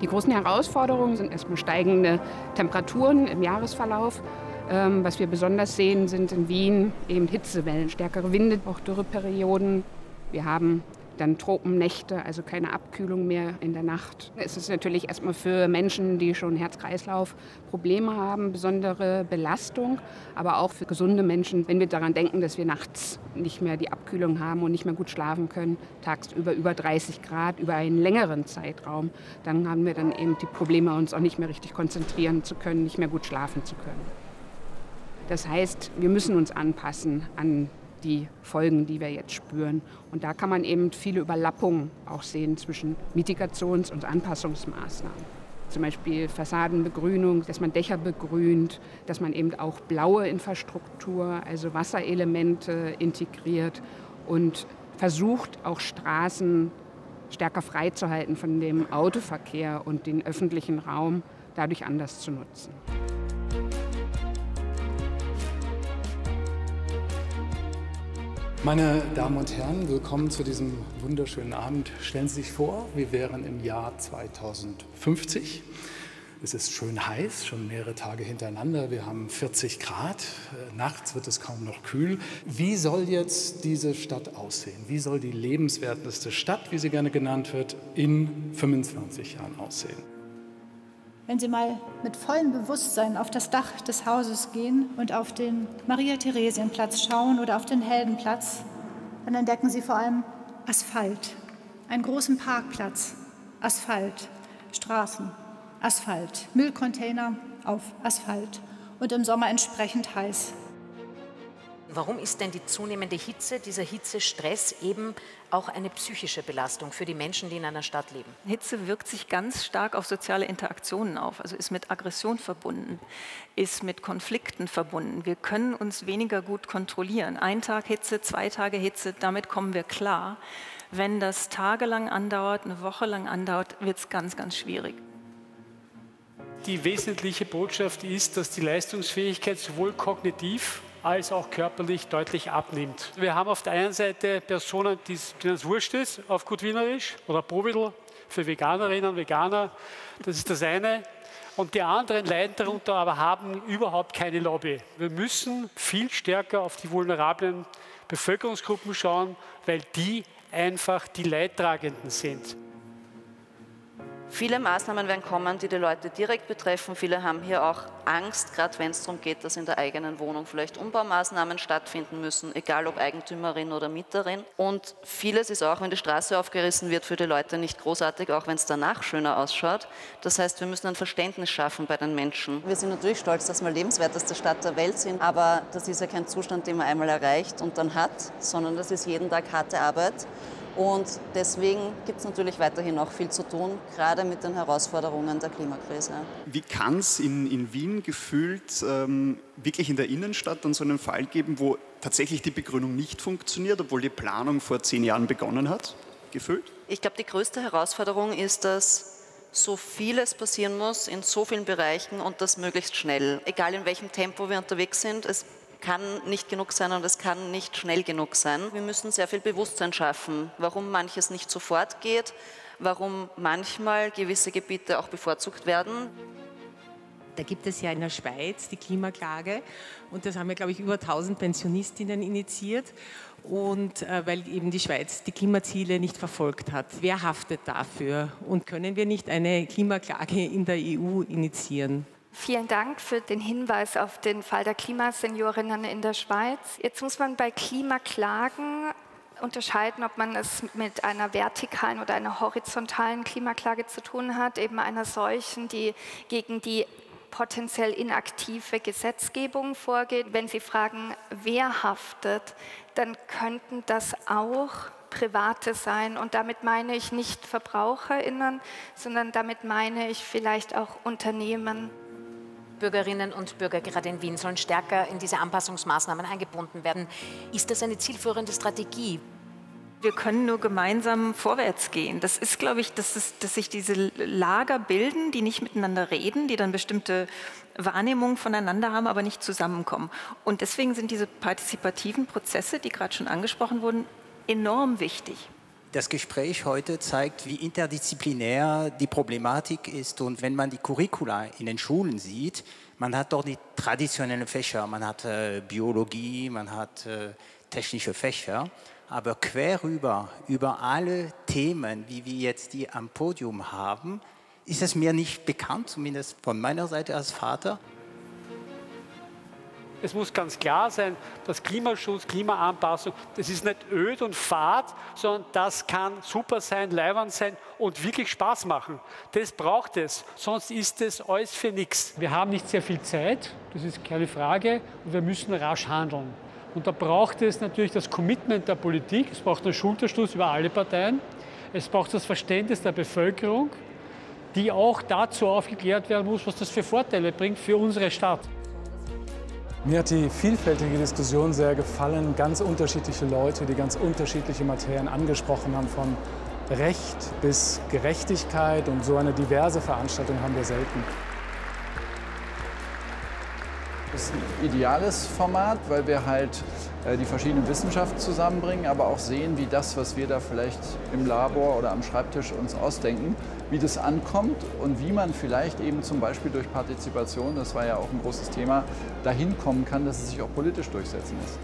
Die großen Herausforderungen sind erstmal steigende Temperaturen im Jahresverlauf. Was wir besonders sehen, sind in Wien eben Hitzewellen, stärkere Winde, auch Dürreperioden. Wir haben dann Tropennächte, also keine Abkühlung mehr in der Nacht. Es ist natürlich erstmal für Menschen, die schon Herz-Kreislauf-Probleme haben, besondere Belastung, aber auch für gesunde Menschen, wenn wir daran denken, dass wir nachts nicht mehr die Abkühlung haben und nicht mehr gut schlafen können, tagsüber über 30 Grad, über einen längeren Zeitraum, dann haben wir dann eben die Probleme, uns auch nicht mehr richtig konzentrieren zu können, nicht mehr gut schlafen zu können. Das heißt, wir müssen uns anpassen an die Folgen, die wir jetzt spüren. Und da kann man eben viele Überlappungen auch sehen zwischen Mitigations- und Anpassungsmaßnahmen. Zum Beispiel Fassadenbegrünung, dass man Dächer begrünt, dass man eben auch blaue Infrastruktur, also Wasserelemente integriert und versucht, auch Straßen stärker freizuhalten von dem Autoverkehr und den öffentlichen Raum dadurch anders zu nutzen. Meine Damen und Herren, willkommen zu diesem wunderschönen Abend. Stellen Sie sich vor, wir wären im Jahr 2050. Es ist schön heiß, schon mehrere Tage hintereinander. Wir haben 40 Grad. Nachts wird es kaum noch kühl. Wie soll jetzt diese Stadt aussehen? Wie soll die lebenswerteste Stadt, wie sie gerne genannt wird, in 25 Jahren aussehen? Wenn Sie mal mit vollem Bewusstsein auf das Dach des Hauses gehen und auf den Maria-Theresien-Platz schauen oder auf den Heldenplatz, dann entdecken Sie vor allem Asphalt, einen großen Parkplatz, Asphalt, Straßen, Asphalt, Müllcontainer auf Asphalt und im Sommer entsprechend heiß. Warum ist denn die zunehmende Hitze, dieser Hitzestress eben auch eine psychische Belastung für die Menschen, die in einer Stadt leben? Hitze wirkt sich ganz stark auf soziale Interaktionen auf, also ist mit Aggression verbunden, ist mit Konflikten verbunden. Wir können uns weniger gut kontrollieren. 1 Tag Hitze, 2 Tage Hitze, damit kommen wir klar. Wenn das tagelang andauert, eine Woche lang andauert, wird es ganz, ganz schwierig. Die wesentliche Botschaft ist, dass die Leistungsfähigkeit sowohl kognitiv als auch körperlich deutlich abnimmt. Wir haben auf der einen Seite Personen, denen es wurscht ist, auf gut Wienerisch, oder Bovidl für Veganerinnen und Veganer. Das ist das eine. Und die anderen leiden darunter, aber haben überhaupt keine Lobby. Wir müssen viel stärker auf die vulnerablen Bevölkerungsgruppen schauen, weil die einfach die Leidtragenden sind. Viele Maßnahmen werden kommen, die die Leute direkt betreffen. Viele haben hier auch Angst, gerade wenn es darum geht, dass in der eigenen Wohnung vielleicht Umbaumaßnahmen stattfinden müssen, egal ob Eigentümerin oder Mieterin. Und vieles ist auch, wenn die Straße aufgerissen wird, für die Leute nicht großartig, auch wenn es danach schöner ausschaut. Das heißt, wir müssen ein Verständnis schaffen bei den Menschen. Wir sind natürlich stolz, dass wir lebenswerteste Stadt der Welt sind, aber das ist ja kein Zustand, den man einmal erreicht und dann hat, sondern das ist jeden Tag harte Arbeit. Und deswegen gibt es natürlich weiterhin auch viel zu tun, gerade mit den Herausforderungen der Klimakrise. Wie kann es in Wien gefühlt wirklich in der Innenstadt dann so einen Fall geben, wo tatsächlich die Begrünung nicht funktioniert, obwohl die Planung vor 10 Jahren begonnen hat, gefühlt? Ich glaube, die größte Herausforderung ist, dass so vieles passieren muss in so vielen Bereichen und das möglichst schnell. Egal in welchem Tempo wir unterwegs sind, es kann nicht genug sein und es kann nicht schnell genug sein. Wir müssen sehr viel Bewusstsein schaffen, warum manches nicht sofort geht, warum manchmal gewisse Gebiete auch bevorzugt werden. Da gibt es ja in der Schweiz die Klimaklage und das haben ja, glaube ich, über 1000 Pensionistinnen initiiert. Und weil eben die Schweiz die Klimaziele nicht verfolgt hat. Wer haftet dafür? Und können wir nicht eine Klimaklage in der EU initiieren? Vielen Dank für den Hinweis auf den Fall der Klimaseniorinnen in der Schweiz. Jetzt muss man bei Klimaklagen unterscheiden, ob man es mit einer vertikalen oder einer horizontalen Klimaklage zu tun hat, eben einer solchen, die gegen die potenziell inaktive Gesetzgebung vorgeht. Wenn Sie fragen, wer haftet, dann könnten das auch Private sein. Und damit meine ich nicht VerbraucherInnen, sondern damit meine ich vielleicht auch Unternehmen. Bürgerinnen und Bürger, gerade in Wien, sollen stärker in diese Anpassungsmaßnahmen eingebunden werden. Ist das eine zielführende Strategie? Wir können nur gemeinsam vorwärts gehen. Das ist, glaube ich, dass sich diese Lager bilden, die nicht miteinander reden, die dann bestimmte Wahrnehmungen voneinander haben, aber nicht zusammenkommen. Und deswegen sind diese partizipativen Prozesse, die gerade schon angesprochen wurden, enorm wichtig. Das Gespräch heute zeigt, wie interdisziplinär die Problematik ist. Und wenn man die Curricula in den Schulen sieht, man hat dort die traditionellen Fächer, man hat Biologie, man hat technische Fächer, aber quer über alle Themen, wie wir jetzt die am Podium haben, ist es mir nicht bekannt, zumindest von meiner Seite als Vater. Es muss ganz klar sein, dass Klimaschutz, Klimaanpassung, das ist nicht öd und fad, sondern das kann super sein, leiwand sein und wirklich Spaß machen. Das braucht es, sonst ist es alles für nichts. Wir haben nicht sehr viel Zeit, das ist keine Frage, und wir müssen rasch handeln. Und da braucht es natürlich das Commitment der Politik, es braucht einen Schulterschluss über alle Parteien, es braucht das Verständnis der Bevölkerung, die auch dazu aufgeklärt werden muss, was das für Vorteile bringt für unsere Stadt. Mir hat die vielfältige Diskussion sehr gefallen. Ganz unterschiedliche Leute, die ganz unterschiedliche Materien angesprochen haben, von Recht bis Gerechtigkeit. Und so eine diverse Veranstaltung haben wir selten. Das ist ein ideales Format, weil wir halt die verschiedenen Wissenschaften zusammenbringen, aber auch sehen, wie das, was wir da vielleicht im Labor oder am Schreibtisch uns ausdenken, wie das ankommt und wie man vielleicht eben zum Beispiel durch Partizipation, das war ja auch ein großes Thema, dahin kommen kann, dass es sich auch politisch durchsetzen lässt.